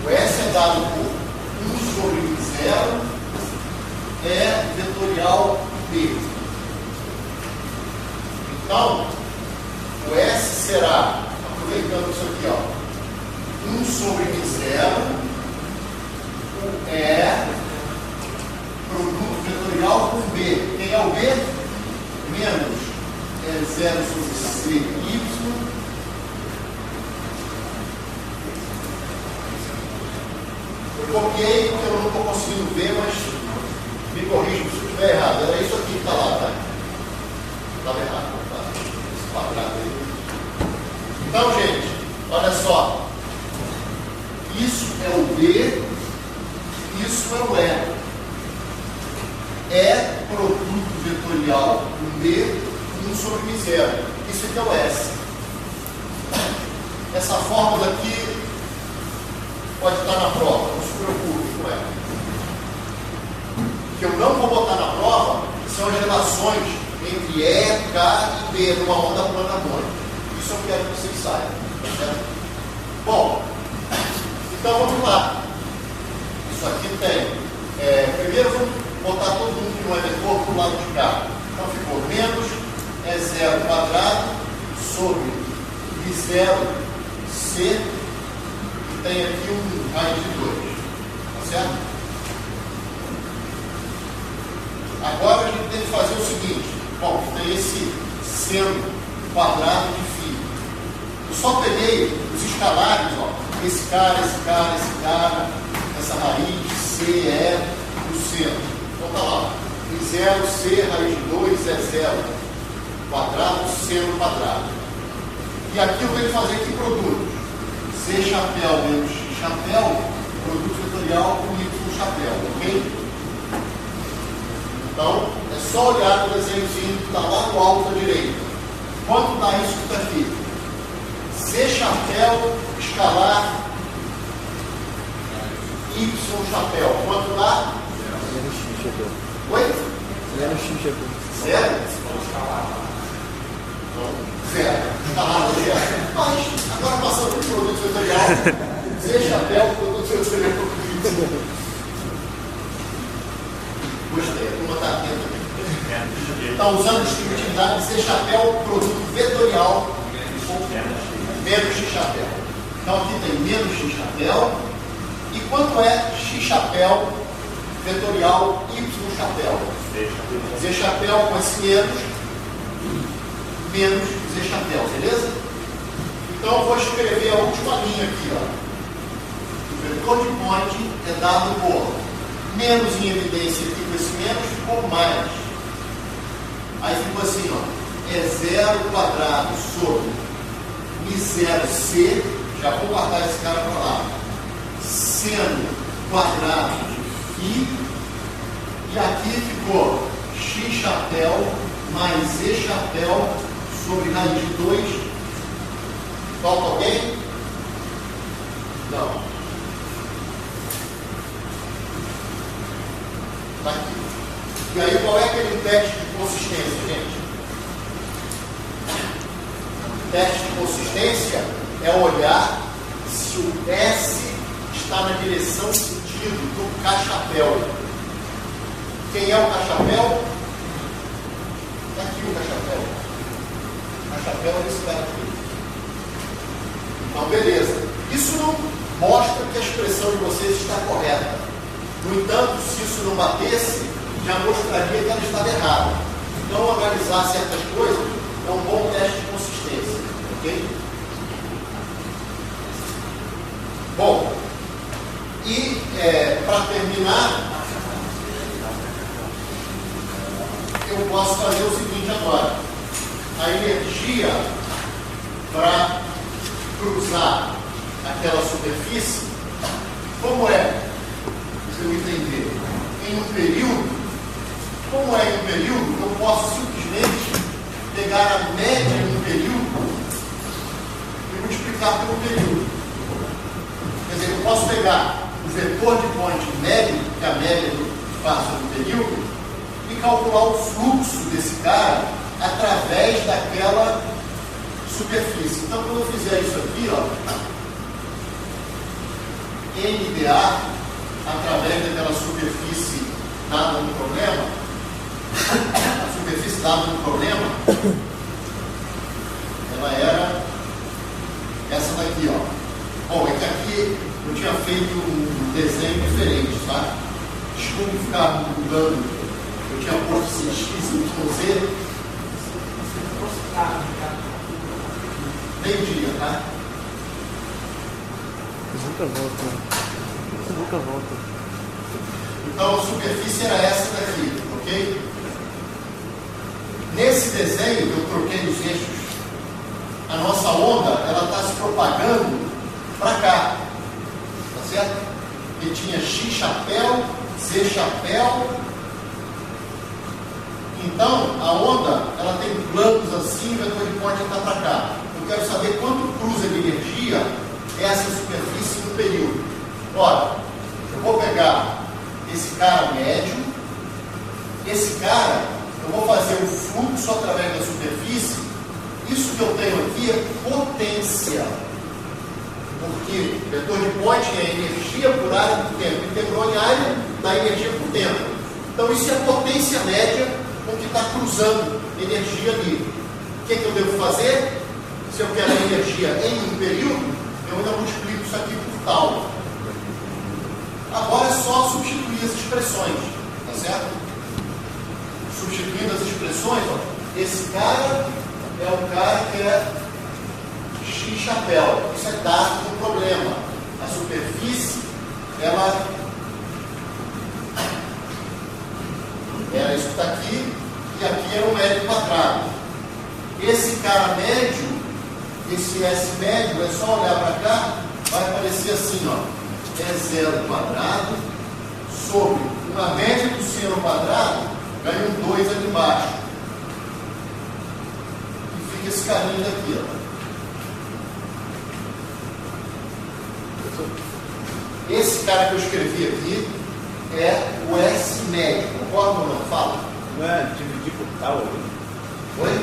O S é dado por 1 sobre 0 é vetorial B. Então, o S será, aproveitando isso aqui, ó, 1 sobre 0 é produto vetorial com B. Quem é o B? Menos 0 sobre C, Y. Eu copiei porque eu não estou conseguindo ver, mas me corrija se eu estiver errado. Era isso aqui que está lá, tá? Estava errado, tá? Esse quadrado aí. Então, gente, olha só. Isso é o B, isso é o E. É produto vetorial com B, 1 sobre 0. Isso aqui é o S. Essa fórmula aqui pode estar na prova, não se preocupe com ela. O que eu não vou botar na prova são as relações entre E, K e B numa onda plana harmônica. Isso eu quero que vocês saibam. Certo? Bom, então vamos lá. Isso aqui tem. Primeiro vamos botar todo mundo que não é vetor para o lado de cá. Então ficou menos 0 quadrado sobre B0 C. Tem aqui um raiz de 2, tá certo? Agora a gente tem que fazer o seguinte, bom, tem esse seno quadrado de φ. Eu só peguei os escalares, ó, esse cara, essa raiz, C, E, o seno. Então tá lá, B0, C, raiz de 2 é 0 quadrado, seno quadrado. E aqui eu venho fazer que produto? C chapéu menos X chapéu, produto vetorial com Y chapéu, ok? Então, é só olhar no desenhozinho que está lá no alto à direita. Quanto dá isso que está aqui? C chapéu escalar Y chapéu. Quanto dá? Menos X chapéu. Oi? Menos X chapéu. Zero? Zero. Escalar zero. Mas, agora passando para o produto vetorial, C chapéu, produto vetorial. Gostei, a turma está atenta aqui. Está usando distributividade C chapéu, produto vetorial, menos X chapéu. Então aqui tem menos X chapéu. E quanto é X chapéu vetorial Y chapéu? Z chapéu com esse menos Z chapéu, beleza? Então eu vou escrever a última linha aqui, ó. O vetor de point é dado por menos em evidência aqui com esse menos, ficou mais. Aí ficou assim, ó. É 0 quadrado sobre Mi0C. Já vou guardar esse cara para lá. Seno quadrado de φ. E aqui ficou X chapéu mais Z chapéu sobre raiz de 2. Falta alguém? Não. Está aqui. E aí, qual é aquele teste de consistência, gente? O teste de consistência é olhar se o S está na direção sentido do K-chapéu. Quem é o K-chapéu? Está aqui o K-chapéu. O K-chapéu é esse cara aqui. Então, beleza. Isso não mostra que a expressão de vocês está correta. No entanto, se isso não batesse, já mostraria que ela estava errada. Então, analisar certas coisas é um bom teste de consistência. Ok? Bom, e para terminar, eu posso fazer o seguinte agora. A energia para cruzar aquela superfície, como é? Se eu entender, em um período, como é em um período, eu posso simplesmente pegar a média em um período e multiplicar pelo período. Quer dizer, eu posso pegar o vetor de point médio, que é a média que faço no período, e calcular o fluxo desse cara através daquela superfície. Então, quando eu fizer isso aqui, ó, NDA através daquela superfície dada no problema, a superfície dada no problema, ela era essa daqui, ó. Bom, é que aqui eu tinha feito um desenho diferente, tá? Desculpe ficar mudando. Eu tinha posto X, Y, Z. Meio-dia, tá? Nunca volta. Então a superfície era essa daqui, ok? Nesse desenho que eu troquei os eixos, a nossa onda ela está se propagando para cá, tá certo? E tinha X chapéu, Z chapéu. Então a onda ela tem planos assim, o vetor de ponte está para cá. Eu quero saber quanto cruza de energia essa superfície no período. Ora, eu vou pegar esse cara médio, esse cara, eu vou fazer o fluxo através da superfície. Isso que eu tenho aqui é potência, porque vetor de Poynting é energia por área por tempo, integrou em área da energia por tempo. Então isso é a potência média com que está cruzando energia ali. O que eu devo fazer? Se eu quero a energia em um período, eu ainda multiplico isso aqui por tal. Agora é só substituir as expressões, tá certo? Substituindo as expressões, ó, esse cara é o cara que é X chapéu. Isso é dado do problema. A superfície, ela era isso que está aqui, e aqui era o médio quadrado. Esse cara médio, esse S médio, é só olhar para cá, vai aparecer assim, ó. É zero quadrado sobre uma média do seno quadrado, ganha um 2 ali embaixo. E fica esse carinho daqui, ó. Esse cara que eu escrevi aqui é o S médio. Concorda ou não? Fala. Não é dividir por tal? Oi?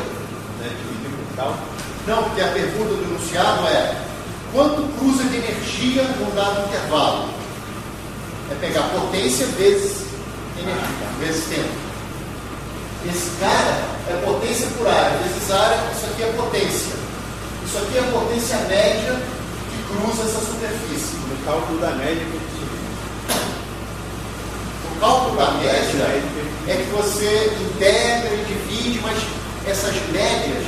Não é dividir por tal? Não, porque a pergunta do enunciado é: quanto cruza de energia num dado intervalo? É pegar potência vezes energia, vezes tempo. Esse cara é potência por área, vezes área, isso aqui é potência. Isso aqui é a potência média que cruza essa superfície. No cálculo da média que eu tive. O cálculo da média é que você integra e divide, mas essas médias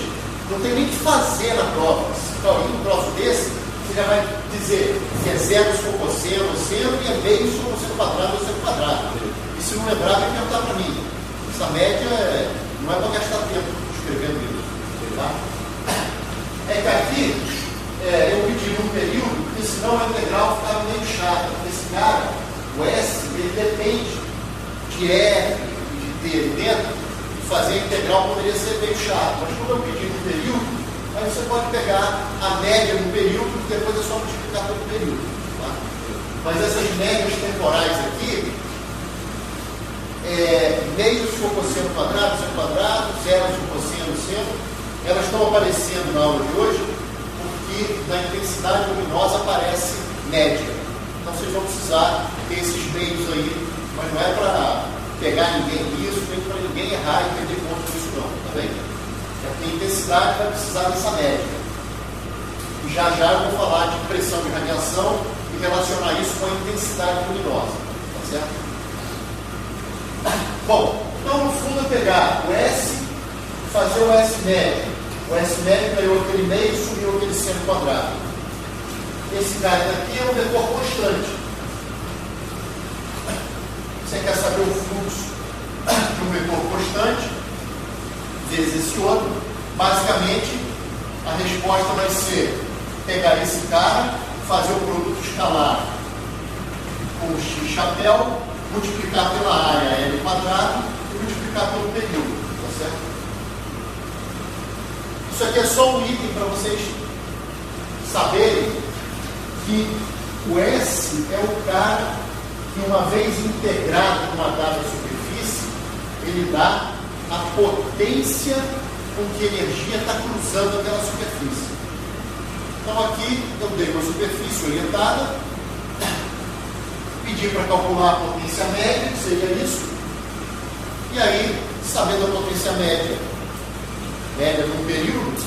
não tem nem o que fazer na prova. Se está um troço desse, você já vai dizer que é zero se for cosseno, seno, e é meio se for cosseno quadrado ou seno quadrado. E se não lembrar, vai perguntar para mim. Essa média não é para gastar tempo escrevendo isso. Tá? É que aqui eu pedi um período, porque senão a integral ficava meio chata. Esse cara, o S, ele depende de R e de T ali dentro, e fazer a integral poderia ser meio chato. Mas quando eu pedi um período, aí você pode pegar a média do período e depois é só multiplicar pelo período. Tá? Mas essas médias temporais aqui, meio se for cosseno quadrado, zero se for cosseno, seno, elas estão aparecendo na aula de hoje porque na intensidade luminosa aparece média. Então vocês vão precisar ter esses meios aí, mas não é para pegar ninguém nisso, nem para ninguém errar e perder ponto nisso não, tá bem? É porque a intensidade vai precisar dessa média. E já eu vou falar de pressão de radiação e relacionar isso com a intensidade luminosa, tá certo? Bom, então no fundo é pegar o S, fazer o S médio. O S médio ganhou aquele meio e subiu aquele seno quadrado. Esse cara daqui é um vetor constante. Você quer saber o fluxo de um vetor constante vezes esse outro? Basicamente, a resposta vai ser pegar esse cara, fazer o produto escalar com o X chapéu, multiplicar pela área L quadrado e multiplicar pelo período, tá certo? Isso aqui é só um item para vocês saberem que o S é o cara que, uma vez integrado com uma dada superfície, ele dá a potência com que a energia está cruzando aquela superfície. Então aqui eu dei uma superfície orientada, pedir para calcular a potência média, que seria isso. E aí, sabendo a potência média num período,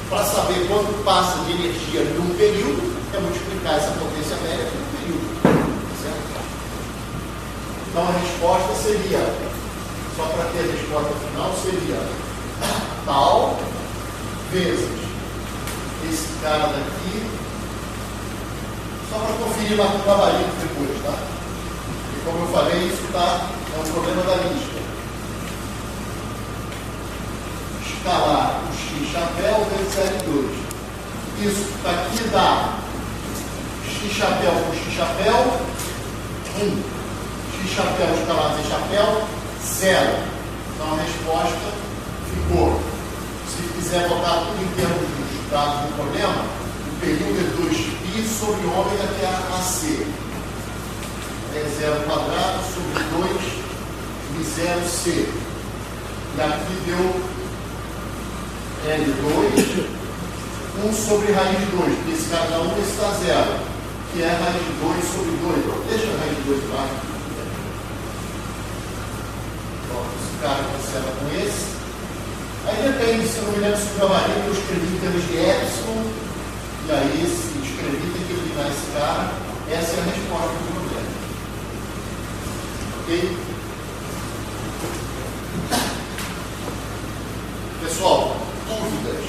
para saber quanto passa de energia num período, é multiplicar essa potência média pelo período. Certo? Então a resposta seria, só para ter a resposta final, seria tal vezes esse cara daqui, só para conferir lá com o gabarito depois, tá? E como eu falei, isso é um problema da lista. Escalar o x chapéu vezes L2. Isso aqui dá x chapéu por x chapéu, 1. X chapéu escalar vezes chapéu, 0. Então a resposta ficou. Se quiser botar tudo em termos dos dados do problema, o período é 2π sobre ômega, que é AC. É 0 quadrado sobre 2 μ0c. E aqui deu L2, 1 sobre raiz de 2, porque esse cada um está 0, que é raiz de 2 sobre 2. Deixa a raiz de 2 lá. Esse cara cancela com esse. Aí depende, se não me lembro se o gabarito eu escrevi em termos de epsilon, e aí se escrevi tem que eliminar esse cara. Essa é a resposta do problema. Ok? Pessoal, dúvidas?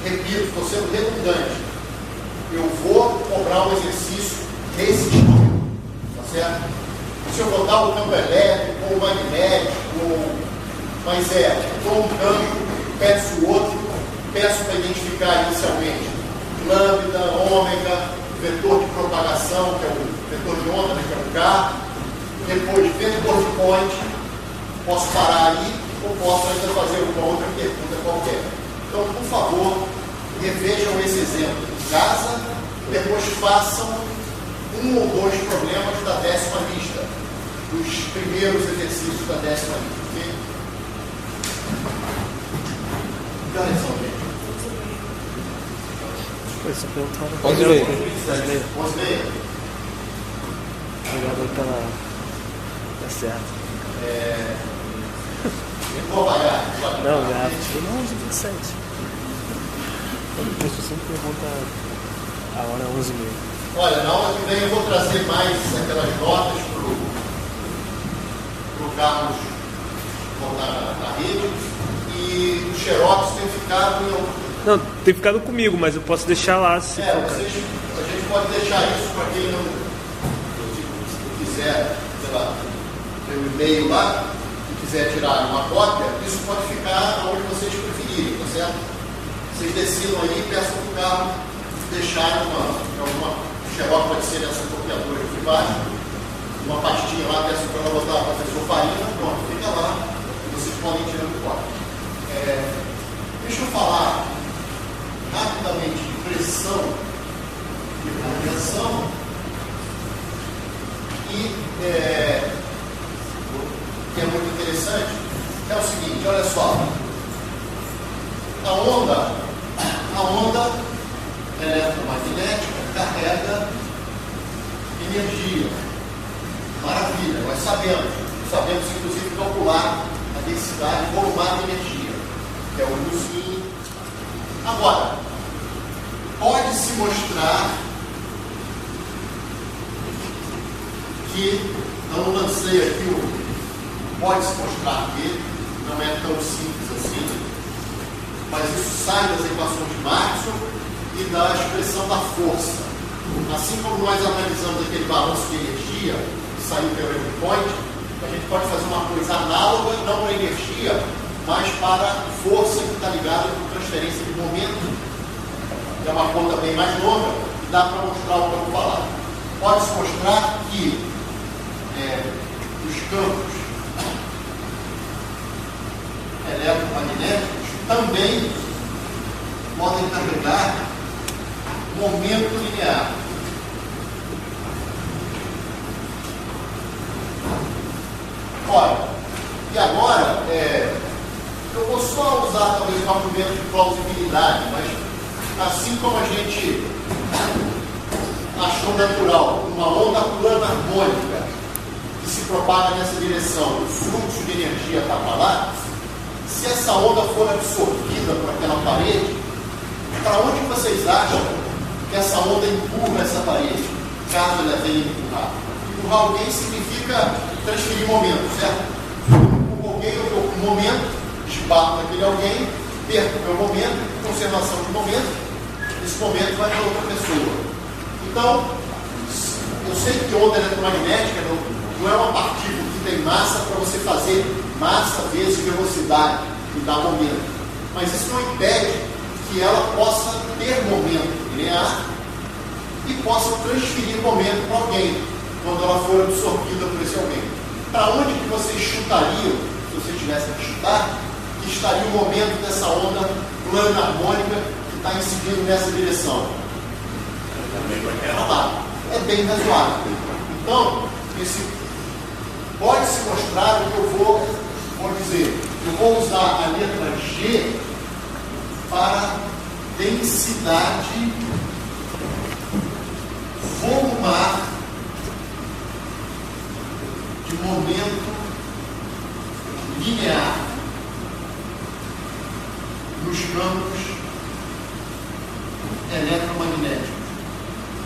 Repito, estou sendo redundante. Eu vou cobrar um exercício desse tipo, tá certo? Se eu botar o campo elétrico, ou magnético, mas com um campo, peço outro, peço para identificar inicialmente lambda, ômega, vetor de propagação, que é o vetor de onda, que é o K, depois vetor de point, posso parar aí, ou posso ainda fazer uma outra pergunta qualquer. Então, por favor, revejam esse exemplo em casa, depois façam um ou dois problemas da 10ª lista, dos primeiros exercícios da 10ª lista. Ok? Que horas são, gente? Pode ler. 11h30. Obrigado tá certo. Vou pagar. Não, já. Não, 11h27. A pessoa sempre pergunta a hora 11h30. Olha, na aula que vem eu vou trazer mais aquelas notas para o Carlos botar na rede. E o Xerox tem ficado em... Não, tem ficado comigo, mas eu posso deixar lá se for. A gente pode deixar isso para quem não quiser, sei lá, tem um e-mail lá, e quiser tirar uma cópia, isso pode ficar onde vocês preferirem, tá certo? Vocês decidam aí e peçam para o Carlos deixar alguma xerox, pode ser nessa copiadora aqui embaixo, uma pastinha lá, peço para ela botar para a professor Farina, pronto, fica lá, e vocês podem tirar o cópia. Deixa eu falar rapidamente de pressão e radiação e que é muito interessante, é o seguinte, olha só, a onda eletromagnética carrega energia, maravilha, nós sabemos inclusive calcular a densidade volular de energia, que é o uso. Agora, pode-se mostrar que, não lancei aqui pode-se mostrar que não é tão simples assim, mas isso sai das equações de Maxwell e da expressão da força. Assim como nós analisamos aquele balanço de energia que saiu pelo endpoint, a gente pode fazer uma coisa análoga, não para energia, mas para a força que está ligada com transferência de momento, que é uma conta bem mais longa, e dá para mostrar o que eu vou falar. Pode-se mostrar que os campos eletromagnéticos também podem carregar momento linear. Olha, e agora, eu vou só usar talvez um argumento de plausibilidade, mas assim como a gente achou no natural, uma onda plana harmônica que se propaga nessa direção, o fluxo de energia está para lá, se essa onda for absorvida por aquela parede, para onde vocês acham que essa onda empurra essa parede, caso ela venha empurrar? Empurrar alguém significa transferir momento, certo? Empurro alguém, eu estou com um momento, esbarro naquele alguém, perco o meu momento, conservação de momento, esse momento vai para outra pessoa. Então, eu sei que onda eletromagnética não é uma partícula que tem massa para você fazer massa vezes velocidade e dar momento. Mas isso não impede que ela possa ter momento linear e possa transferir momento para alguém, quando ela for absorvida por esse alguém. Para onde que vocês chutariam, se vocês tivessem que chutar, que estaria o momento dessa onda plana harmônica que está incidindo nessa direção? Também para aquela lá. É bem razoável. Então, pode se mostrar o que eu vou dizer. Eu vou usar a letra G para densidade volumar de momento linear nos campos eletromagnéticos.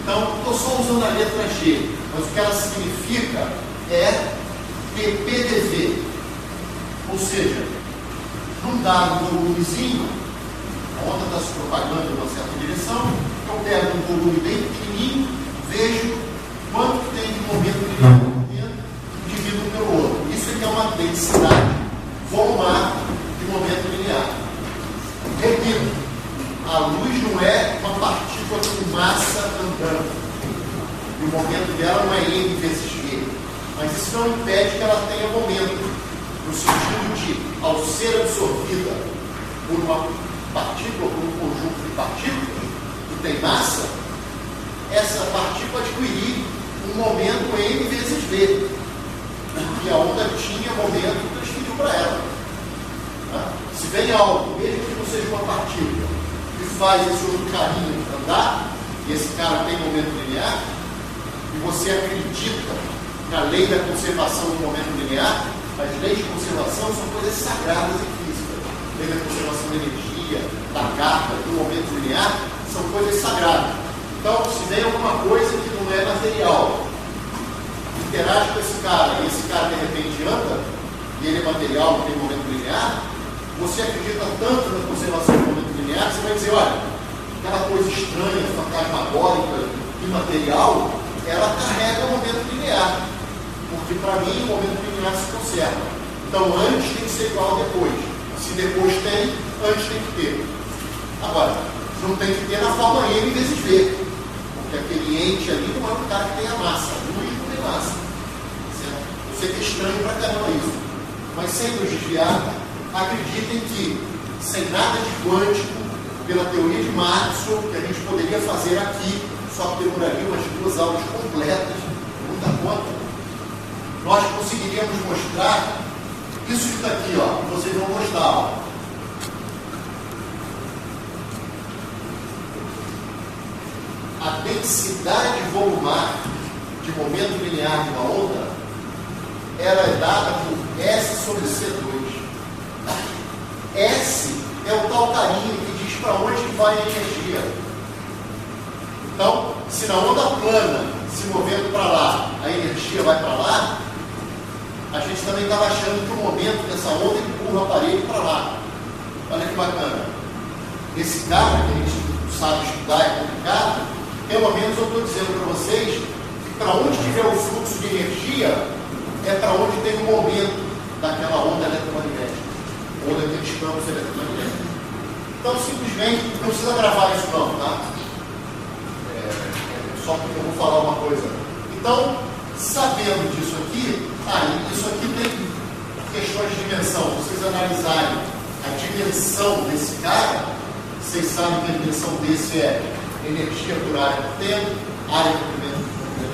Então, estou só usando a letra G, mas o que ela significa é PPDV. Ou seja, num dado volumezinho, a onda está se propagando em uma certa direção, eu pego um volume bem pequenininho, vejo quanto tem de momento linear e divido pelo outro. Isso aqui é uma densidade volumar de momento linear. Repito, a luz não é uma partícula com massa andando. E o momento dela não é M vezes G. Mas isso não impede que ela tenha momento. No sentido de, ao ser absorvida por uma partícula, por um conjunto de partículas que tem massa, essa partícula adquirir um momento M vezes V. Porque a onda tinha momento e transferiu para ela. Se vem algo, mesmo que não seja uma partícula, que faz esse outro carinho andar, e esse cara tem momento linear, e você acredita na lei da conservação do momento linear, as leis de conservação são coisas sagradas em física. A lei da conservação da energia, da carga, do momento linear, são coisas sagradas. Então, se vem alguma coisa que não é material, interage com esse cara, e esse cara de repente anda, e ele é material, não tem momento linear, você acredita tanto na conservação do momento linear, que você vai dizer, olha, aquela coisa estranha, fantasmagórica, imaterial, ela carrega o momento linear. Porque para mim o momento linear se conserva. Então antes tem que ser igual a depois. Se depois tem, antes tem que ter. Agora, não tem que ter na forma M vezes V. Porque aquele ente ali não é um cara que tem a massa. A luz não tem massa. Certo? Eu sei que é estranho para caramba isso. Mas sem nos desviar, acreditem que, sem nada de quântico, pela teoria de Maxwell, que a gente poderia fazer aqui, só que demoraria umas 2 aulas completas, muita conta, nós conseguiríamos mostrar isso que está aqui, ó, que vocês vão gostar. Ó. A densidade volumar de momento linear de uma onda, ela é dada por S sobre C2. S é o tal carinho que diz para onde vai a energia. Então, se na onda plana, se movendo para lá, a energia vai para lá, a gente também estava achando que o momento dessa onda empurra a parede para lá. Olha que bacana. Esse cara que a gente sabe estudar é complicado, pelo menos eu estou dizendo para vocês que para onde tiver o fluxo de energia é para onde tem o momento daquela onda eletromagnética, ou daqueles campos eletromagnéticos. Então, simplesmente, não precisa gravar isso não, tá? Só porque eu vou falar uma coisa. Então, sabendo disso aqui, isso aqui tem questões de dimensão. Se vocês analisarem a dimensão desse cara, vocês sabem que a dimensão desse é energia por área por tempo, área por comprimento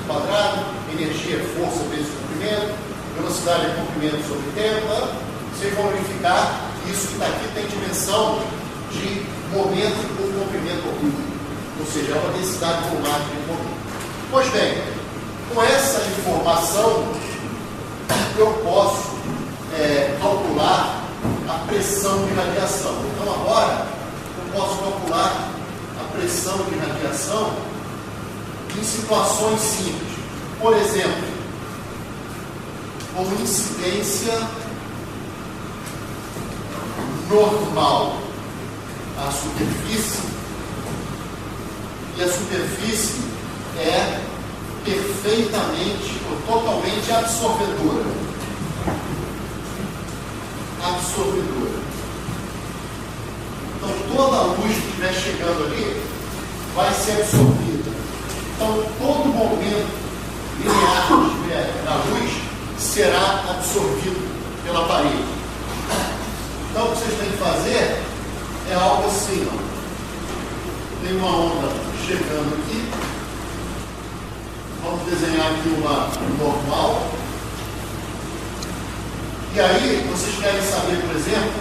quadrado, energia é força vezes comprimento, velocidade é comprimento sobre tempo. Tá? Vocês vão verificar que isso que está aqui tem dimensão de momento por comprimento oculto. Ou seja, é uma densidade volumática de momento. Pois bem, com essa informação, eu posso calcular a pressão de radiação. Então, agora, eu posso calcular a pressão de radiação em situações simples. Por exemplo, com incidência normal à superfície, e a superfície é perfeitamente ou totalmente absorvedora. Então, toda a luz que estiver chegando ali vai ser absorvida. Então, todo momento linear que estiver na luz será absorvido pela parede. Então, o que vocês têm que fazer é algo assim, ó. Tem uma onda chegando aqui. Vamos desenhar aqui uma normal. E aí, vocês querem saber, por exemplo,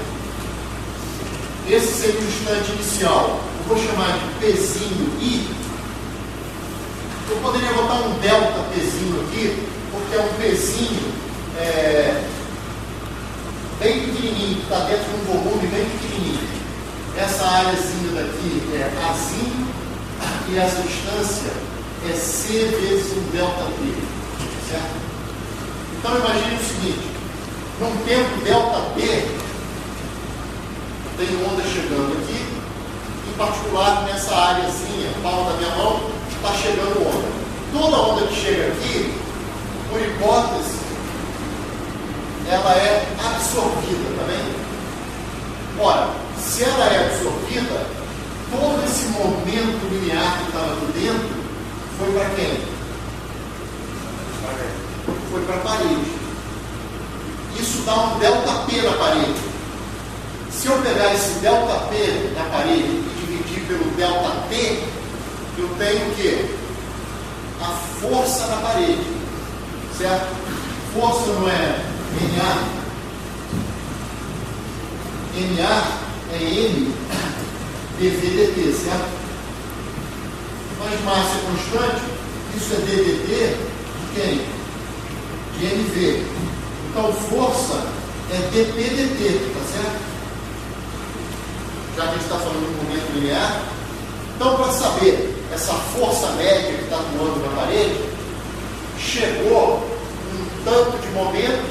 esse seria o instante inicial. Eu vou chamar de Pzinho I. Eu poderia botar um delta Pzinho aqui, porque é um Pzinho bem pequenininho, que está dentro de um volume bem pequenininho. Essa áreazinha daqui é Azinho, e essa distância é C vezes um delta P, certo? Então, imagine o seguinte, num tempo delta P, tem onda chegando aqui, em particular nessa áreazinha, palma da minha mão, está chegando onda. Toda onda que chega aqui, por hipótese, ela é absorvida, tá bem? Ora, se ela é absorvida, todo esse momento linear que estava aqui dentro foi para quem? Foi para a parede. Isso dá um ΔP na parede. Se eu pegar esse ΔP na parede e dividir pelo ΔT, eu tenho o quê? A força na parede, certo? Força não é NA. NA é M dV/dt, certo? Mas massa é constante, isso é ddt de quem? De mv. Então, força é dp/dt, tá certo? Já que a gente está falando de momento linear. Então, para saber essa força média que está atuando na parede, chegou um tanto de momento,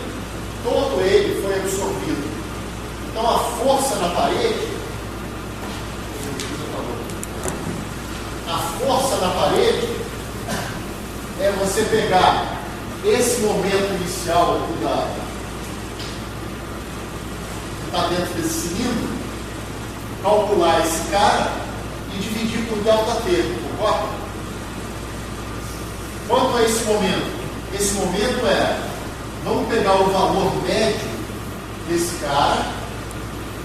todo ele foi absorvido. Então, a força na parede, é você pegar esse momento inicial aqui que está dentro desse cilindro, calcular esse cara e dividir por ΔT, concorda? Quanto é esse momento? Esse momento vamos pegar o valor médio desse cara,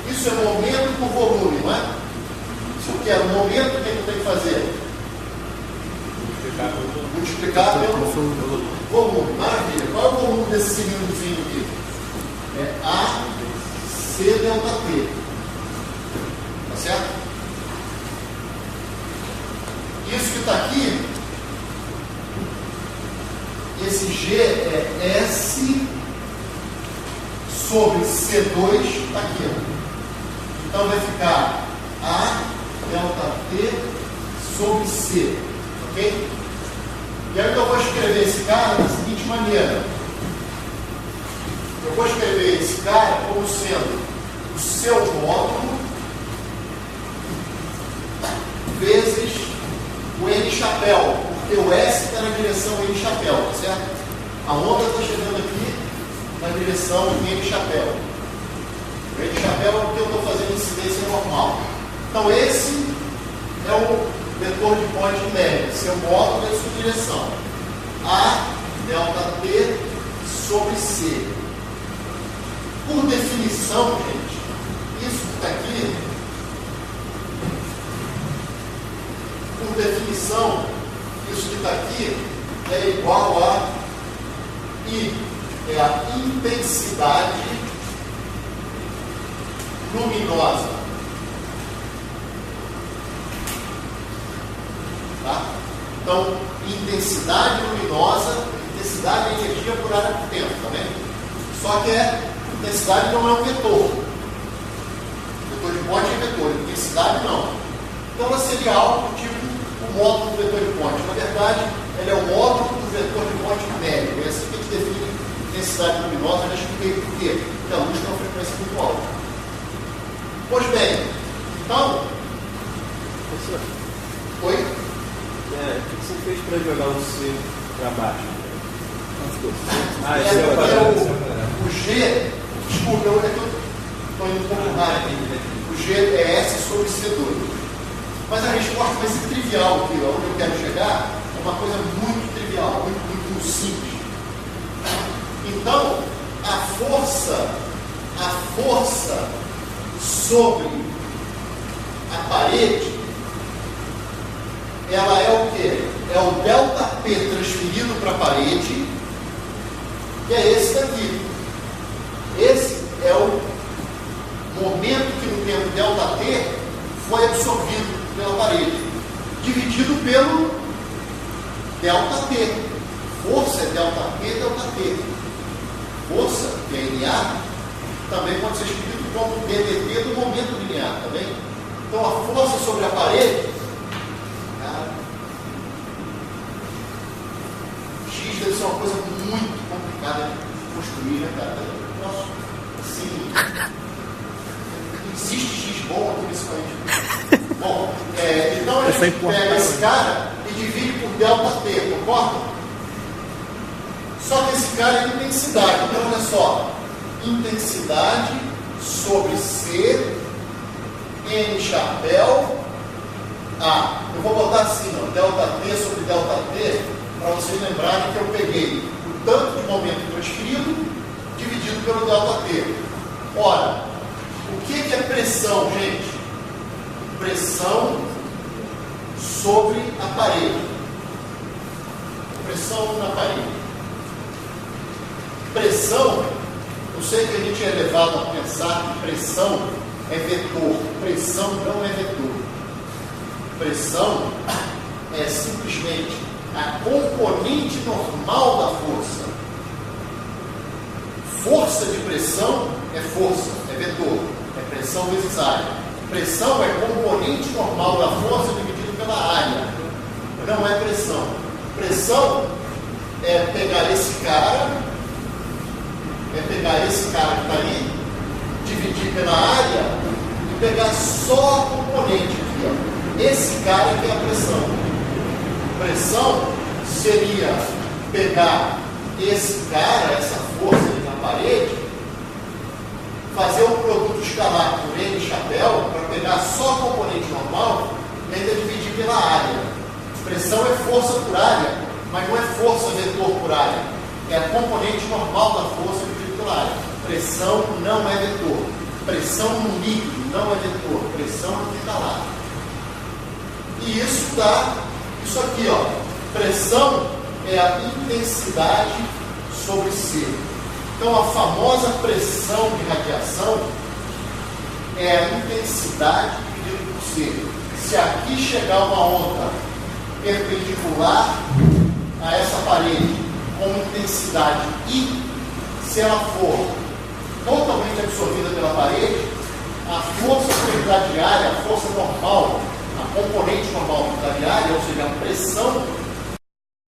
isso é momento por volume, não é? Se eu quero momento, o que eu tenho que fazer? Multiplicar pelo volume. Maravilha. Qual é o volume desse cilindrozinho aqui? É AC ΔT. Tá certo? Isso que está aqui, esse G é S sobre C2, está aqui. Então vai ficar A ΔT sobre C. Ok? E aí eu vou escrever esse cara da seguinte maneira. Eu vou escrever esse cara como sendo o seu módulo vezes o N chapéu, porque o S está na direção N chapéu, tá certo? A onda está chegando aqui na direção N chapéu. O N chapéu é porque eu estou fazendo incidência normal. Então esse é o vetor de ponte média, seu módulo é sua direção. A ΔT sobre C. Por definição, gente, isso que está aqui, por definição, isso que está aqui é igual a I, é a intensidade luminosa. Tá? Então, intensidade luminosa, intensidade de energia por área por tempo, tá vendo? Só que intensidade não é um vetor. Vetor de Ponte é vetor, intensidade não. Então ela seria algo tipo o módulo do vetor de Ponte. Na verdade, ele é o módulo do vetor de Ponte médio. É assim que a gente define intensidade luminosa. Eu já expliquei por quê. Porque a luz tem uma frequência muito alta. Pois bem, então... Professor, Oi? O que você fez para jogar o C para baixo? Esse é o G, desculpa, eu estou indo um pouco rápido. O G é S sobre C2. Mas a resposta vai ser trivial aqui, onde eu quero chegar, é uma coisa muito trivial, muito simples. Então, a força sobre a parede, ela é o quê? É o ΔP transferido para a parede, que é esse daqui. Esse é o momento que no tempo ΔT foi absorvido pela parede, dividido pelo ΔT. Força é ΔP, ΔT. Força, que é linear, também pode ser escrito como ddt do momento linear, tá bem? Então a força sobre a parede, X deve ser uma coisa muito complicada de construir, né, cara? Nossa, assim, existe X bom aqui nesse país. Bom, então a gente pega esse cara e divide por ΔT, concorda? Só que esse cara é intensidade. Então, olha só. Intensidade sobre C, N chapéu, A. Eu vou botar assim, ó, ΔT sobre ΔT, para vocês lembrarem que eu peguei o tanto de momento transferido dividido pelo ΔT. Ora, o que é pressão, gente? Pressão sobre a parede. Pressão na parede. Pressão, eu sei que a gente é levado a pensar que pressão é vetor. Pressão não é vetor. Pressão é simplesmente a componente normal da força. Força de pressão é força, é vetor. É pressão vezes área. Pressão é componente normal da força dividido pela área. Não é pressão. Pressão é pegar esse cara que está ali, dividir pela área e pegar só a componente aqui, ó. Esse cara que é a pressão. Pressão seria pegar esse cara, essa força ali na parede, fazer um produto escalar por N chapéu, para pegar só a componente normal e ainda dividir pela área. Pressão é força por área, mas não é força vetor por área. É a componente normal da força dividida pela área. Pressão não é vetor. Pressão no líquido não é vetor. Pressão no que está lá. E isso dá isso aqui, ó. Pressão é a intensidade sobre C. Então a famosa pressão de radiação é a intensidade dividida por C. Se aqui chegar uma onda perpendicular a essa parede com intensidade I, se ela for totalmente absorvida pela parede, a força por unidade de área, a força normal, a componente normal por unidade de área, ou seja, a pressão